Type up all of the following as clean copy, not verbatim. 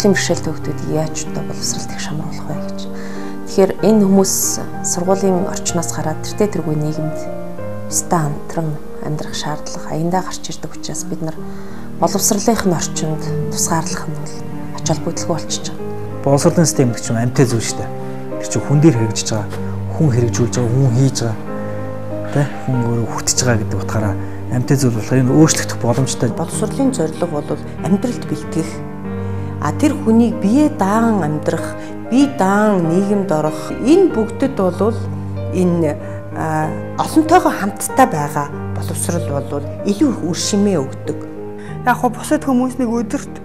хөгжлийн бэрхшээлтэй хүүхдүүдийг яаж одоо боловсролтыг шамруулах вэ гэж. Тэгэхээр энэ хүмүүс сургуулийн орчноос гараад тэргүй нийгэмд өстой хамтран амьдрах шаардлага аяндаа гарч ирдэг учраас бид нар боловсролынхын орчинд тусгаарлах нь бол ач холбогдолгүй болчихж байгаа. Боловсролын систем гэдэг чинь амьтаа зүйл шүү дээ. Тэр чинь хүн дээр хэрэгжиж байгаа, хүн хэрэгжүүлж байгаа, хүн хийж байгаа. Тэ хүн өөрөө хүртэж байгаа гэдэг утгаараа амьтаа зүйл болохоор энэ өөрчлөгдөх боломжтой. Боловсролын зорилго бол амьдралд бэлтгэх. Тэр хүнийг бие даан амьдрах, бие даан нийгэмд орох. Энэ бүгдэд бол энэ олонтойгоо хамтдаа байгаа боловсрол бол илүү их үр шимээ өгдөг. Яг хөө бусад хүмүүс нэг өдөрт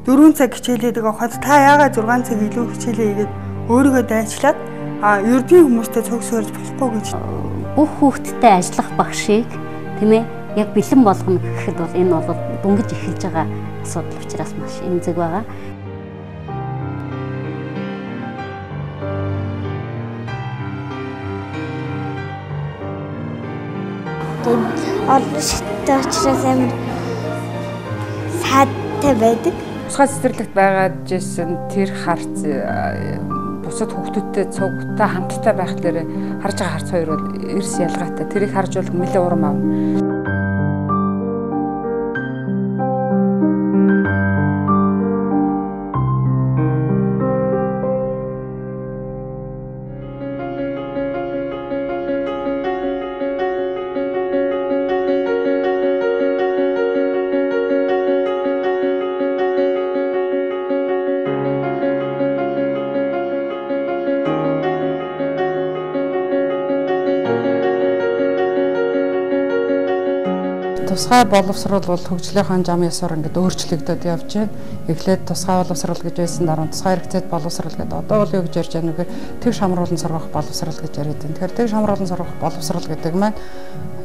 4 цаг хичээлээд байхад та яагаад 6 цаг илүү хичээлээ хийгээд өөрийгөө дайчлаад ердийн хүмүүстэй цуг сорж болохгүй гэж. Бүх хүүхдтэй ажиллах багшийг тийм ээ яг бэлэн болгоно гэхэд бол энэ бол дүнгиж эхэлж байгаа асуудал учраас маш эмзэг байгаа. Олон шигтэй учраас амар саадтай байдаг. Тусгай цэцэрлэгт байгаад жисэн тэр харц бусад хүүхдүүдтэй цугтай хамттай байх дээр харж байгаа харц хоёр бол эрс ялгаатай. Тэрийг харж бол нэлээд урам авна. Тусгай боловсрол бол хөгжлийнхаа зам ёсоор ингээд өөрчлөгдөд явж байна. Эхлээд тусгай боловсрол гэж байсан дараа нь тусгай хэрэгцээд боловсрол гэдэг. Одоо бол юу гэж ярьж байгаа нөхөр тэгш хамруулан сургах боловсрол гэж яриад байна. Тэгэхээр тэгш хамруулан сургах боловсрол гэдэг маань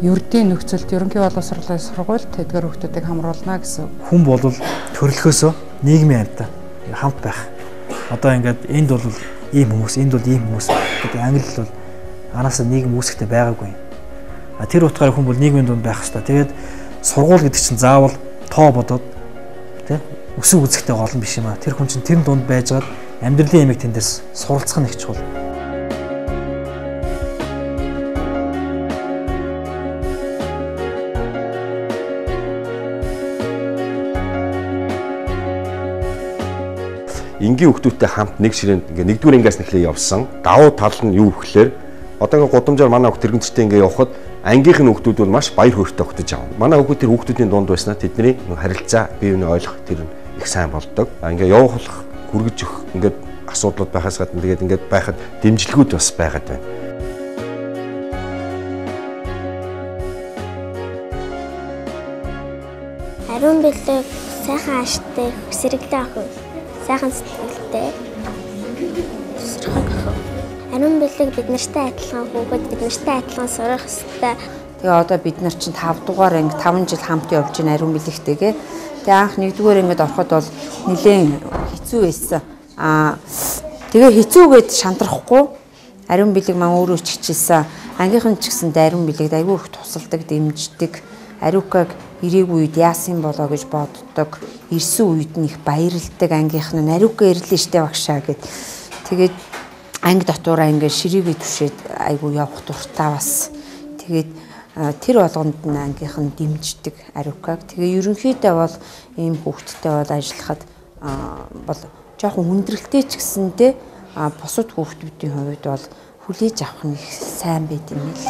ердийн нөхцөлд ерөнхий боловсролын сургууль тэдгээр хүүхдүүдийг хамруулна гэсэн. Хүн бол төрөлхөөсөө нийгмийн амьтаа хамт байх. Одоо ингээд энд бол ийм хүмүүс, энд бол ийм хүмүүс гэдэг англи бол анаасаа нийгэм үүсгэхдээ байгаагүй. Тэр утгаараа хүн бол нийгмийн дунд байх хэрэгтэй. Тэгээд сургууль гэдэг чинь заавал тоо бодоод тий өсөв үзэхтэй гол нь биш юм аа. Тэр хүн чинь тэр дунд байжгаад амьдралын ямиг тэндээс суралцах нь их чухал. Энгийн хүүхдүүдтэй хамт нэг ширээнд ингээ нэгдүгээр ангиас нэхлээ явсан. Давуу тал нь юу гэхээр одоо ингээ гудамжаар манай хүүхд тэрэгцтэй ингээ явхад ангийнх нь хүүхдүүд бол маш баяр хөөртэй огтож авна. Манай хүүхдүүд тэр хүүхдүүдийн дунд байснаа тэдний харилцаа бие биенээ ойлгох тэр их сайн болдог. Ингээ явуулах, хүргэж өгөх ингээд асуудлууд байхаас гадна тэгээд ингээд байхад дэмжлэгүүд бас байгаад байна. Ариун бэлэг сайхан ааштай хүсрэглээ ах. Сайхан сэтгэлтэй. Ариун бэлэг бид нартай адилхан хүүхэд бид нартай адилхан сурах хэрэгтэй. Тэгээ одоо бид нар чинь 5 дугаар анги 5 жил хамт явж байна ариун бэлэгтэйгээ. Тэгээ анх 1-р ангид ороход бол нэлээд хэцүү байсан. Тэгээ хэцүүгээд шантрахгүй ариун бэлэг маань өөрөө ч хичээсэн. Ангийнхан ч гэсэн ариун бэлэгд айгүй их тусалдаг, дэмждэг. Ариукаг ирээгүй үед яасан болоо гэж боддог. Ирсэн үед нь их баярлдаг ангийнхан нь ариука ирлээ штэ багшаа гэд. Тэгээд анги дотоороо ингээд ширээгээ түшээд айгүй явах дуртай бас. Тэгээд тэр болгонд нь ангийнхан дэмждэг ариукаг. Тэгээ ерөнхийдөө бол ийм хүүхдтэй бол ажиллахад бол жоохон хүндрэлтэй ч гэсэнтэй бусад хүүхдүүдийн хувьд бол хүлээж авах нь их сайн байт юм л.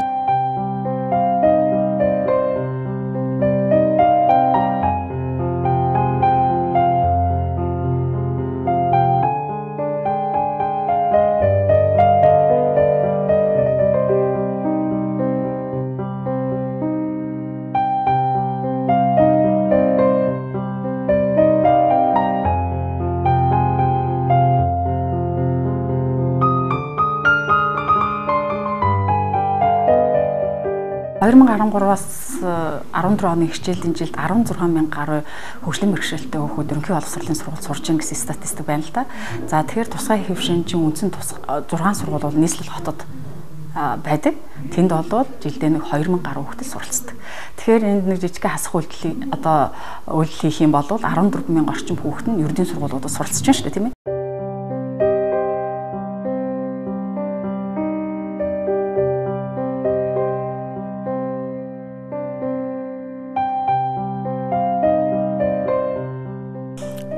Бас 14 оны хичээлийн жилд 16,000 гаруй хөгжлийн бэрхшээлтэй хүүхэд ерөнхий боловсролын сургууль сурч ийн гэсэн статистик байна л да. За тэгэхээр тусгай хэвшинжийн үндсэн 6 сургууль бол нийслэл хотод байдаг. Тэнд болоод жилдээ нэг 2000 гаруй хүүхэд суралцдаг. Тэгэхээр энд нэг жижиг хасах үйлдэл одоо үйлдэл хийх юм бол 14000 орчим хүүхэд нь ердийн сургуулиудад суралцж байна шүү дээ, тийм ээ.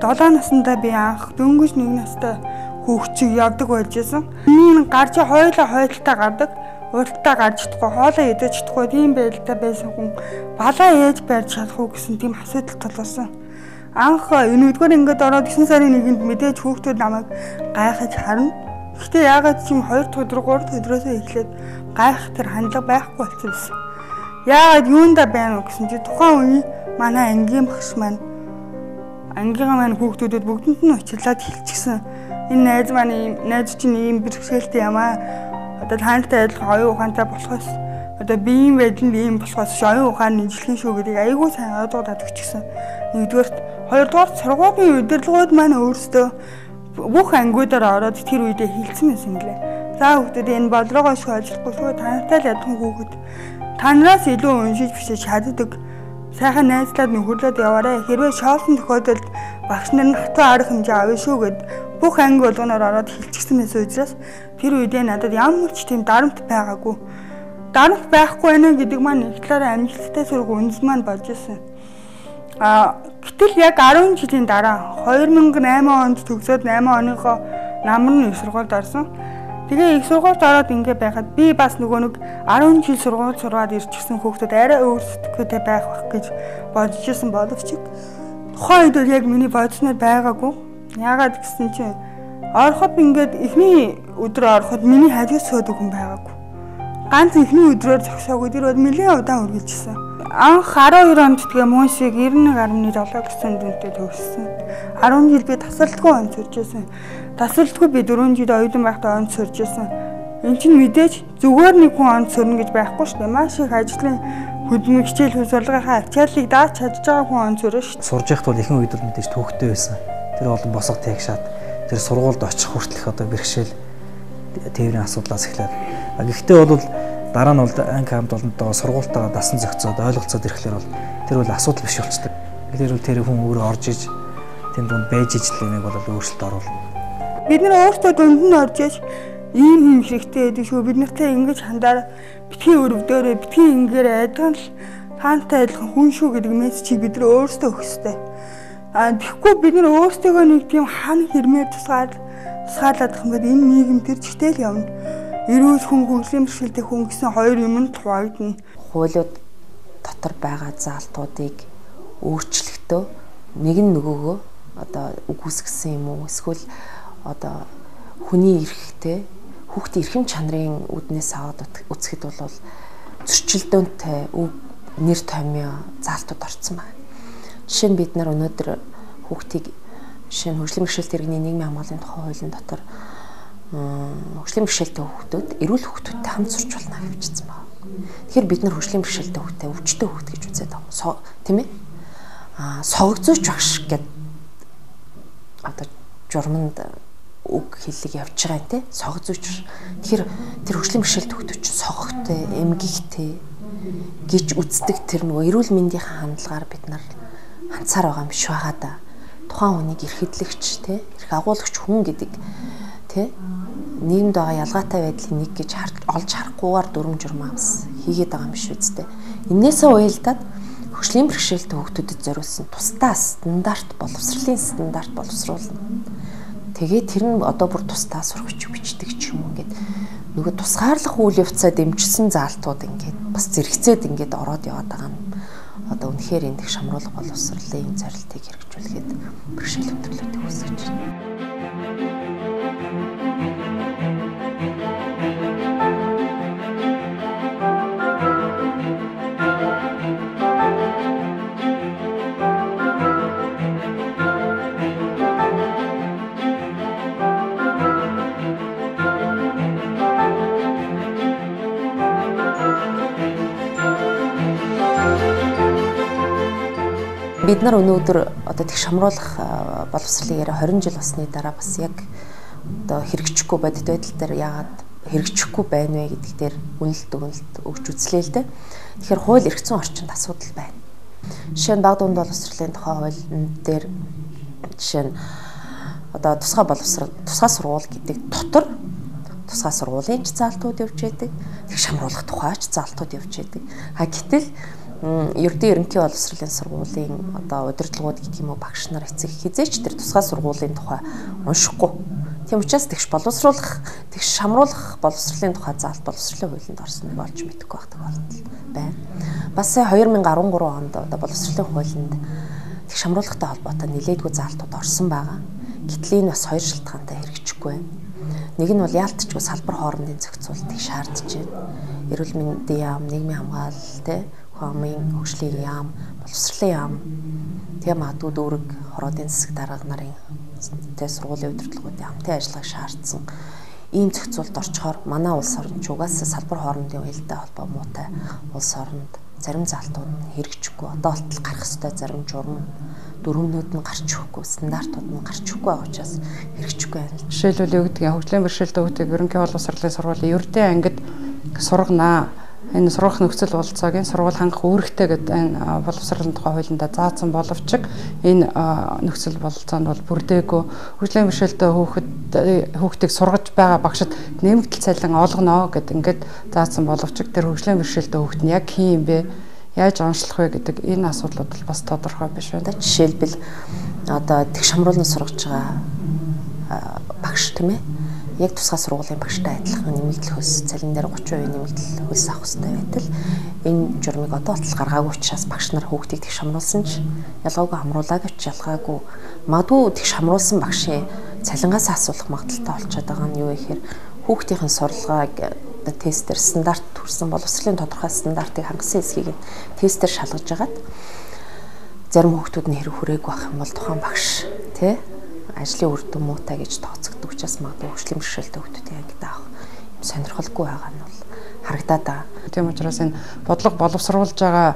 Долоо наснда би анх дөнгөж 1 настай хүүхчиг явдаг байж байсан. Миний гарч хойлоо хойлтаа гардаг, уралдаа гарч чадахгүй, хоолоо идэж чадахгүй тийм байдалтай байсан хүн балаа ээж барьж чадах уу гэсэн тийм асуудал тулгарсан. Анх өнөөдөр ингээд ороод 9 сарын 1-нд мэдээж хүүхдүүд намайг гайхаж харна. Гэхдээ яагаад ч юм 2 дахь өдөр 3 дахь өдрөөсөө эхлээд гайхах тэр хандлага байхгүй болсон байсан. Яагаад юунда байна уу гэсэн чи тухайн үе манай ангийн багш маань ангийнхаа маань хүүхдүүдэд бүгдэнд нь уучлаад хэлчихсэн. Энэ найз чинь ийм бэрхшээлтэй юм аа. Одоо таантай адилхан оюун ухаантай болохоос одоо биеийн байдлын ийм болохоос оюун ухаан нэжлэх шүү гэдгийг айгүй сайн ойлгоод өгчихсэн. Нэгдүгээрт, хоёрдугаарт сургуулийн удирдлагууд маань өөрсдөө бүх ангиудаар ороод тэр үедээ хэлсэн байсан гэлээ. За хүүхдүүд энэ бодлогоо шүү ажиллахгүй шүү таантай л адилхан хүүхэд танараас илүү уншиж бичиж чаддаг. Сайхан найзлаад нөхөрлөд яваарай. Хэрвээ шоолсон тохиолдолд багш нар нь хатуу арга хэмжээ авъя шүү гэд бүх анги болгоноор ороод хэлчихсэн байсан учраас тэр үедээ надад ямар ч тийм дарамт байгаагүй. Дарамт байхгүй байна гэдэг маань нэг талаараа амжилттай сурах үндэс маань болж ирсэн. Гэтэл яг 10 жилийн дараа 2008 онд төгсөөд 8 оныхоо намар нь их сургуульд орсон. Тэгээ их сургуульд ороод ингэ байхад би бас нөгөө нэг 10 жил сургууль сураад ирчихсэн хүүхдүүд арай өөр сэтгэлтэй байх байх гэж бодож ирсэн боловч тухайн үед яг миний бодсноор байгаагүй. Яагаад гэсэн чинь ороход ингээд эхний өдрөө ороход миний хажууд суудаг хүн байгаагүй. Ганц эхний өдрөөр зогсоогүй тэр бол нэлээд удаан үргэлжилсэн. Анх 12 онд тэгээ муушиг 91.7 гэсэн дүнтэй төгссөн. 10 жил би тасралтгүй он сурж байсан. Тасралтгүй би 4 жил оюутан байхдаа он сурж байсан. Энд чинь мэдээж зүгээр нэг хүн он сурна гэж байхгүй шүү дээ. Маш их ажлын хөдөлмөр хичээл сурлагынхаа ачааллыг дааж чадж байгаа хүн он сурна шүү дээ. Сурж байхад бол ихэнх үед бол мэдээж төвхтэй байсан. Тэр болон босго тагшаад тэр сургуульд очих хүртэлх одоо бэрхшээл тээврийн асуудлаас эхлээд. Гэхдээ бол дараа нь бол анги хамт олонтойгоо сургуультайгаа дасан зохицоод ойлголцоод ирэхлээр бол тэр бол асуудал биш болчдөг. Тэгэхээр тэр хүн өөрөө орж иж тэнд дунд байж ижил юмыг бол өөрчлөлт оруулна. Бид нар өөрсдөө дунд нь орж иж ийм юм хэрэгтэй гэдэг шүү. Бид нартай ингэж хандаар битгий өрөвдөөрөө битгий ингээр айдган л таантай адилхан хүн шүү гэдэг мессежийг бид нар өөрсдөө өгөх ёстой. Тэгэхгүй бид нар өөрсдөө нэг тийм хан хэрмээ тусгаалаад юм бол энэ нийгэм тэр чигтэл явна. Эрүүл хүн хөгжлийн бэрхшээлтэй хүн гэсэн хоёр юм нь хуваагдана. Хуулиуд дотор байгаа заалтуудыг өөрчлөхдөө нэг нь нөгөөгөө одоо үгүйсгэсэн юм уу эсвэл одоо хүний эрхтэй хүүхдийн эрхэм чанарын үднээс аваад үзэхэд бол зөрчилдөөнтэй нэр томьёо заалтууд орсон байна. Жишээ нь бид нар өнөөдөр хүүхдийг жишээ нь хөгжлийн бэрхшээлтэй иргэний нийгмийн хамгааллын тухай хуулийн дотор хөгжлийн бэрхшээлтэй хүүхдүүд эрүүл хүүхдүүдтэй хамт сурч болно гэж бичсэн байна. Тэгэхээр бид нар хөгжлийн бэрхшээлтэй хүүхдээ өвчтөе хүүхд гэж үзээд байгаа. Тийм ээ? Согогцооч багш гэдэг одоо журманд үг хэллэг явж байгаа юм те. Согогцооч. Тэгэхээр тэр хөгжлийн бэрхшээлтэй хүүхдүүд чинь согогтой, эмгэгтэй гэж үздэг тэр нөгөө эрүүл мэндийн хандлагаар бид нар анцаар байгаа юм биш байгаа да. Тухайн хүнийг эрхэдлэгч те, эрх агуулагч хүн гэдэг те нийгэмд байгаа ялгаатай байдлыг нэг гэж олж харахгүйгээр дүрм журм авс хийгээд байгаа юм биш үсттэй. Иннээсээ уялдаад хөгжлийн бэрхшээлтэй хүүхдүүдэд зориулсан тусдаа стандарт боловсролын стандарт боловсруулна. Тэгээд тэр нь одоо бүр тусдаа сурагч бичдэг ч юм уу ингээд нөгөө тусгаарлах үйл явцаа дэмжсэн заалтууд ингээд бас зэрэгцээд ингээд ороод яваад байгаа нь одоо үнэхээр энд их шамруулах боловсролын зорилтыг хэрэгжүүлэхэд бэрхшээл хөтөлбөрийг үүсгэж байна. Бид нар өнөөдөр одоо тэг шамруулах боловсролын яриа 20 жил болсны дараа бас яг одоо хэрэгжихгүй бодит байдал дээр яагаад хэрэгжихгүй байна вэ гэдэг дээр үнэлт өгч үзлээ л дээ. Тэгэхээр хууль эрх зүйн орчинд асуудал байна. Жишээ нь баг дунд боловсролын тухай хуулийн дээр жишээ нь одоо тусгай сургууль гэдэг дотор тусгай сургуулийн ч заалтууд явж байдаг. Тэг шамруулах тухай ч заалтууд явж байдаг. Гэтэл ерөнхий боловсролын сургуулийн одоо удирдлагууд гэх юм уу багш нар эцэг хизээч тэр тусгай сургуулийн тухай уншихгүй. Тийм учраас тэгш шамруулах боловсролын тухай заалт боловсролын хуулинд орсон болж мэдэхгүй байх тохиолдол байна. Бас 2013 онд одоо боловсролын хуулинд тэг шамруулахтай холбоотой нэлээдгүй заалтууд орсон байгаа. Гэтэл энэ бас хоёр шалтгаантай хэрэгжихгүй байна. Нэг нь бол яалтчгүй салбар хоорондын зохицуултыг шаардж байна. Эрүүл мэндийн яам, нийгмийн хамгаалал, хормын хөгжлийн яам, боловсролын яам, тийм магадгүй дүүрэг хоруудын засаг дарга нарын сургуулийн удирдлагуудын хамтын ажиллагааг шаардсан ийм зохицуулт орчхоор манай улс орнч угаасаа салбар хоорондын уялдаа холбоо муутай улс оронд зарим заалтууд хэрэгжихгүй. Одоо болтол гарах ёстой зарим журам дүрмнүүд нь гарч өгөхгүй, стандартууд нь гарч өгөхгүй байгаа учраас хэрэгжихгүй байна. Жишээлбэл юу гэдгийг хөгжлийн бэрхшээлтэй хүүхдийг ерөнхий боловсролын сургуулийн ердийн ангид сурганаа. Энэ сургах нөхцөл бололцоогийн сургууль хангах үүрэгтэй гэдэг энэ боловсролын тухай хуулиндаа заасан боловч энэ нөхцөл бололцоонд бол бүрдээгүй. Хөгжлийн бэрхшээлтэй хүүхдийг сургаж байгаа багшид нэмэгдэл цалин олгоно гэдэг ингээд заасан боловч тэр хөгжлийн бэрхшээлтэй хүүхд нь яг хин юм бэ? Яаж онцлох вэ гэдэг энэ асуудлууд бол бас тодорхой биш байна. Жишээлбэл одоо тэг шамруулан сургаж байгаа багш тийм ээ. Яг тусгай сургуулийн багштай адилхан нэмэгдэл хөлс цалин дээр 30% нэмэгдэл хөлс авах хэрэгтэй байтал энэ журмыг одоо болтол гаргаагүй учраас багш нар хүүхдийг тэг шамруулсан ч ялгаагүй хамруулаа гэж ялгаагүй магадгүй тэг шамруулсан багшийн цалингаас асуулах магадaltaй болчиход байгаа нь юу вэ гэхээр хүүхдийн сурлагааг тестээр стандарт төрсэн боловсролын тодорхой стандартыг хангасан хэсгийг тестээр шалгаж агаад зарим хүүхдүүд нь хэрэг хүрээгүй байх юм бол тухайн багш тий ажлын үр дүн муутай гэж тооцогддог учраас магадгүй хөгжлийн бэрхшээлтэй хүүхдүүдийн ангид авах юм сонирхолгүй байгаа нь бол харагдаад байгаа. Тийм учраас энэ бодлого боловсруулж байгаа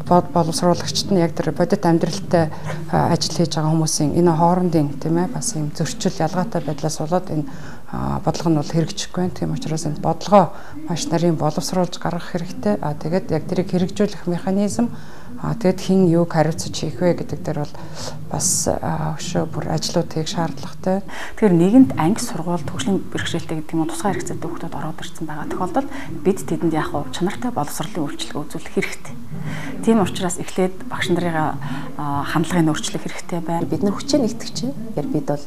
боловсруулагчид нь яг тэр бодит амьдралтай ажил хийж байгаа хүмүүсийн энэ хоорондын тийм ээ бас юм зөрчил ялгаатай байдлаас болоод энэ бодлого нь бол хэрэгжихгүй байна. Тийм учраас энэ бодлогоо маш нарийн боловсруулж гаргах хэрэгтэй. Тэгээд яг тэрийг хэрэгжүүлэх механизм тэгэд хин юуг хариуцаж хийх вэ гэдэг дээр бол бас өшөө бүр ажлууд хийх шаардлагатай. Тэгэхээр нийгэмд анги сургууль хөгжлийн бэрхшээлтэй гэдэг юм уу тусгай хэрэгцээтэй хүүхдүүд ороод ирсэн байгаа тохиолдолд бид тэдэнд яг чанартай боловсролын үйлчилгээ үзүүлэх хэрэгтэй. Тийм учраас эхлээд багш нарын хандлагын өөрчлөх хэрэгтэй байна. Бид нар хүчээ нэгтгэж чинь. Тэгэхээр бид бол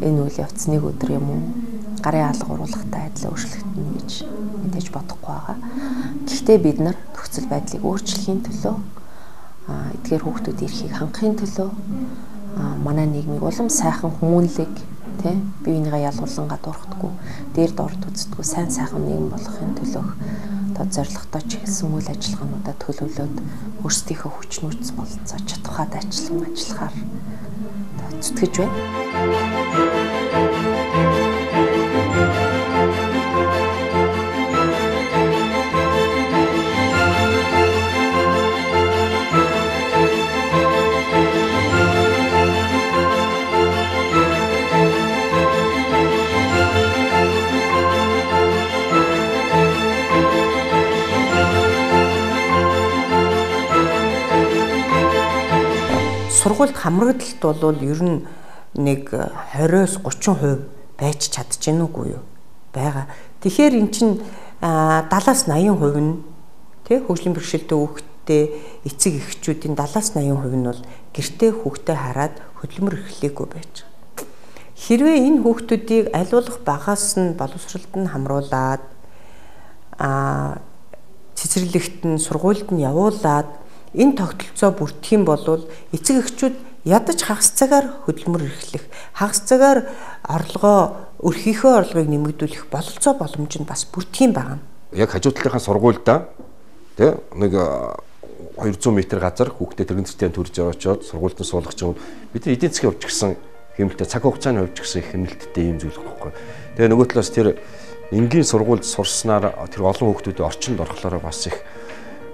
энэ үйл явц нэг өдөр юм уу гарын алга уруулахтай адил өөрчлөгдөнө гэж мэдээж бодохгүй байгаа. Гэхдээ бид нар нөхцөл байдлыг өөрчлөхийн төлөө эдгээр хүүхдүүд эрхийг хангахын төлөө манай нийгмийг улам сайхан хүмүүнлэг тий бие бинийгээ ялгуулан гадуурхдаггүй дээр дорд үздэггүй сайн сайхан нийгэм болгохын төлөө одоо зорилготой чиглэсэн үйл ажиллагаануудад төлөвлөд өөрсдийнхөө хүч нөөц бололцоо чадхаад ажиллахаар зүтгэж байна. Сургуульд хамрагдалт бол ер нь нэг 20-30% байж чадчихэв үгүй юу? Бага. Тэгэхээр эн чинь 70-80% нь тий хөгжлийн бэрхшээлтэй хүүхдтэй эцэг эхчүүдийн 70-80% нь бол гэртээ хүүхдээ хараад хөдөлмөр эрхлээгүй байж байгаа. Хэрвээ энэ хүүхдүүдийг аль болох багаас нь боловсролд нь хамруулад цэцэрлэгт нь сургуульд нь явуулаад энэ тогтолцоо бүрдэх юм бол эцэг эхчүүд ядаж хагас цагаар хөдөлмөр эрхлэх, хагас цагаар өрхийнхөө орлогыг нэмэгдүүлэх бололцоо боломж нь бас бүрдэх юм байна. Яг хажуу талынхаа сургуульдаа тий нэг 200 м газар хүүхдээ тэрэгэн цэцтэй төрж очоод сургуульд нь суулгах чинь бид нар эдийн засгийн хувьд ч гэсэн хэмнэлттэй цаг хугацааны хувьд ч гэсэн их хэмнэлттэй ийм зүйл байхгүй. Тэгээ нөгөө талаас тэр энгийн сургуульд сурснаар тэр олон хүүхдүүдийн орчинд орохлоор бас их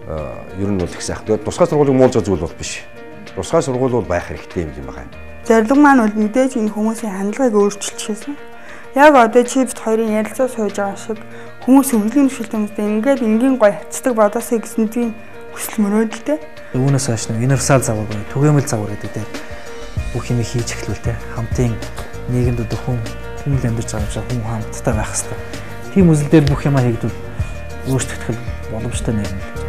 ер нь бол их сайхан. Тэгээд тусгай сургуулийг муулж байгаа зүйл бол биш. Тусгай сургууль бол байх хэрэгтэй юм байна. Зорилго маань бол мэдээж энэ хүмүүсийн хандлагыг өөрчилчихсэн. Яг одоо чипт хоёрын ярилцаа сууж байгаа шиг хүмүүс өвлөгийн нөхцөлтэй хүмүүстэй ингээл энгийн гоё хацдаг бодосоо гэсэн тийм хүсэл мөрөөдөлтэй. Үүнээс хойш нэг универсал загвар буюу түгээмэл загвар гэдэг дээр бүх юм хийж эхлүүл те. Хамтын нийгэмд хүн амьдарч байгаа юм шиг хүн хамттай байх хэрэгтэй. Тийм үзэл дээр бүх юмаа хийгдвэл өөрчлөгдөх боломжтой нийгэм.